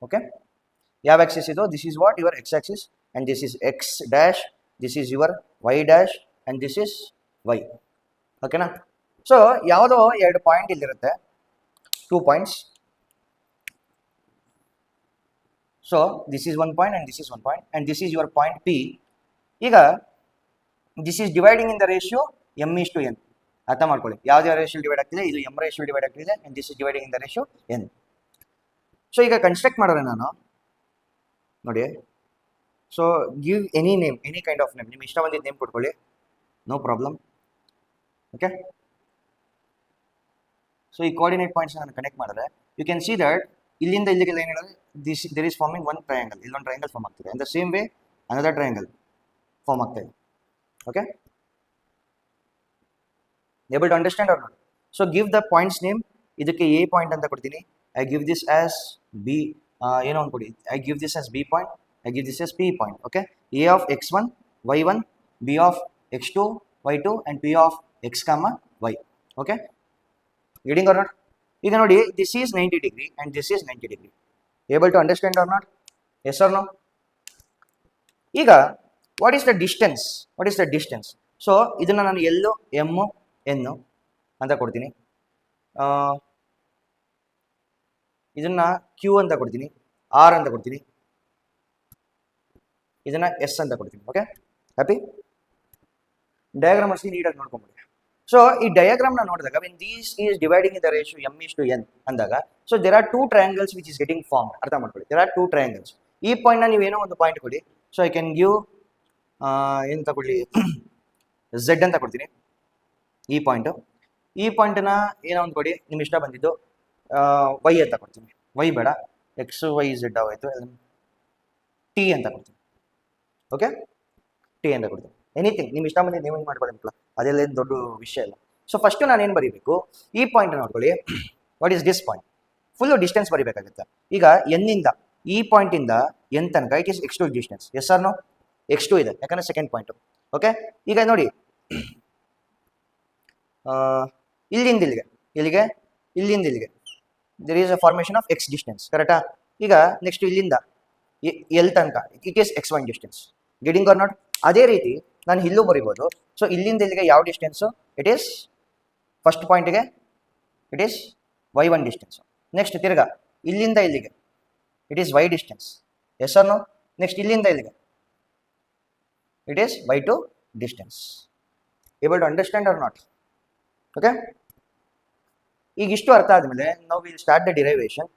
Okay, ಯಾವ axis ಇದು? This is what your X axis and this is X dash, this is your Y dash and this is Y. ಓಕೆನಾ? So ಯಾವುದೋ ಎರಡು point ಇಲ್ಲಿರುತ್ತೆ, 2 points. So this is 1 point and this is 1 point and this is your point P. ಈಗ this is dividing in the ratio m:n. ಅರ್ಥ ಮಾಡ್ಕೊಳ್ಳಿ, ಯಾವ್ದು ratio divide ಆಗ್ತಿದೆ, ಇದು m ರೇಷಿಯೋ ಡಿವೈಡ್ ಆಗ್ತಿದೆ and this is dividing in the ratio n. So ಈಗ construct ಮಾಡೋಣ ನಾನು ನೋಡಿ. So give any name, any kind of name, ನಿಮ್ಗೆ ಇಷ್ಟ ಬಂದಿದ್ದ ನೇಮ್ ಕೊಟ್ಕೊಳ್ಳಿ, ನೋ ಪ್ರಾಬ್ಲಮ್. ಓಕೆ, ಸೊ ಈ ಕೋಆರ್ಡಿನೇಟ್ ಪಾಯಿಂಟ್ಸ್ ನಾನು ಕನೆಕ್ಟ್ ಮಾಡಿದ್ರೆ ಯು ಕ್ಯಾನ್ ಸಿ ದಟ್ ಇಲ್ಲಿಂದ ಇಲ್ಲಿಗೆ ಏನು ಹೇಳಿದ್ರೆ there is forming one triangle, ಇಲ್ಲೊಂದು ಟ್ರಯಾಂಗಲ್ ಫಾರ್ಮ್ ಆಗ್ತಿದೆ, in the same way another triangle form ಆಗ್ತಾ ಇದೆ. Okay, able to understand or not? So give the points name. ಇದಕ್ಕೆ ಎ ಪಾಯಿಂಟ್ ಅಂತ ಕೊಡ್ತೀನಿ, I give this as B, ಏನೋ ಒಂದು ಕೊಡಿ, I give this as B point, I give this as P point. Okay, A of x1 y1, B of x2 y2 and P of x, y. Okay, reading or not? ಈಗ ನೋಡಿ, this is 90 degree and this is 90 degree. Able to understand or not? Yes or no? ಈಗ what is the distance? What is the distance? So ಇದನ್ನ ನಾನು ಎಲ್ಲು M ಎನ್ನು ಅಂತ ಕೊಡ್ತೀನಿ, ಇದನ್ನ ಕ್ಯೂ ಅಂತ ಕೊಡ್ತೀನಿ, ಆರ್ ಅಂತ ಕೊಡ್ತೀನಿ, ಇದನ್ನ ಎಸ್ ಅಂತ ಕೊಡ್ತೀನಿ. Okay, happy? ಡಯಾಗ್ರಾಮ್ ಅಷ್ಟೇ ನೀಟಾಗಿ ನೋಡ್ಕೊಂಬಿಡಿ. ಸೊ ಈ ಡಯಾಗ್ರಾಮ್ ನ ನೋಡಿದಾಗ when these is dividing in the ratio m:n ಅಂದಾಗ, so there are 2 triangles which is getting form. ಅರ್ಥ ಮಾಡ್ಕೊಳ್ಳಿ, ದೇರ್ ಆರ್ 2 ಟ್ರಯಾಂಗಲ್ಸ್. ಈ ಪಾಯಿಂಟ್ ನ ನೀವೇನೋ ಒಂದು ಪಾಯಿಂಟ್ ಕೊಡಿ. ಸೊ ಐ ಕ್ಯಾನ್ ಗಿವ್ ಏನು ತಗೊಳ್ಳಿ, ಝೆಡ್ ಅಂತ ಕೊಡ್ತೀನಿ. ಈ ಪಾಯಿಂಟು, ಈ ಪಾಯಿಂಟ್ನ ಏನೋ ಒಂದು ಕೊಡಿ, ನಿಮ್ಗೆ ಇಷ್ಟ ಬಂದಿದ್ದು. ವೈ ಅಂತ ಕೊಡ್ತೀನಿ, ವೈ ಬೇಡ, ಎಕ್ಸ್ ವೈ ಝೆಡ್ ಆಗೋಯ್ತು, ಟಿ ಅಂತ ಕೊಡ್ತೀನಿ. ಓಕೆ, ಟಿ ಅಂತ ಕೊಡ್ತೀನಿ. ಎನಿಥಿಂಗ್ ನಿಮ್ಗೆ ಇಷ್ಟ ಬಂದಿದ್ದು ನೀವು ಮಾಡ್ಕೊಳ್ಳಿ, ಅದೆಲ್ಲ ಏನು ದೊಡ್ಡ ವಿಷಯ ಇಲ್ಲ. ಸೊ ಫಸ್ಟು ನಾನು ಏನು ಬರೀಬೇಕು, ಈ ಪಾಯಿಂಟ್ ನೋಡ್ಕೊಳ್ಳಿ, what is this point? Full distance ಬರೀಬೇಕಾಗುತ್ತೆ. ಈಗ ಎನ್ನಿಂದ ಈ ಪಾಯಿಂಟಿಂದ ಎನ್ ತನಕ it is x2 distance. Yes or no? x2 ಇದೆ, ಯಾಕಂದ್ರೆ ಸೆಕೆಂಡ್ ಪಾಯಿಂಟು. ಓಕೆ, ಈಗ ನೋಡಿ, ಇಲ್ಲಿಂದ ಇಲ್ಲಿಗೆ, ಇಲ್ಲಿಗೆ, ಇಲ್ಲಿಂದ ಇಲ್ಲಿಗೆ there is a formation of X distance. ಕರೆಕ್ಟಾ? ಈಗ ನೆಕ್ಸ್ಟ್ ಇಲ್ಲಿಂದ ಎಲ್ ತನಕ it is x1 distance. Getting or not? ಅದೇ ರೀತಿ ನಾನು ಇಲ್ಲೂ ಬರಿಬೋದು. ಸೊ ಇಲ್ಲಿಂದ ಇಲ್ಲಿಗೆ ಯಾವ ಡಿಸ್ಟೆನ್ಸು? ಇಟ್ ಈಸ್ ಫಸ್ಟ್ ಪಾಯಿಂಟ್ಗೆ it is y1 distance. Next ತಿರ್ಗಾ ಇಲ್ಲಿಂದ ಇಲ್ಲಿಗೆ it is y distance. Yes or no? Next ಇಲ್ಲಿಂದ ಇಲ್ಲಿಗೆ it is y2 distance. Able to understand or not? Okay, ಈಗ ಇಷ್ಟು ಅರ್ಥ ಆದಮೇಲೆ ನಾವು ವಿಲ್ ಸ್ಟಾರ್ಟ್ ದ ಡಿರೈವೇಶನ್.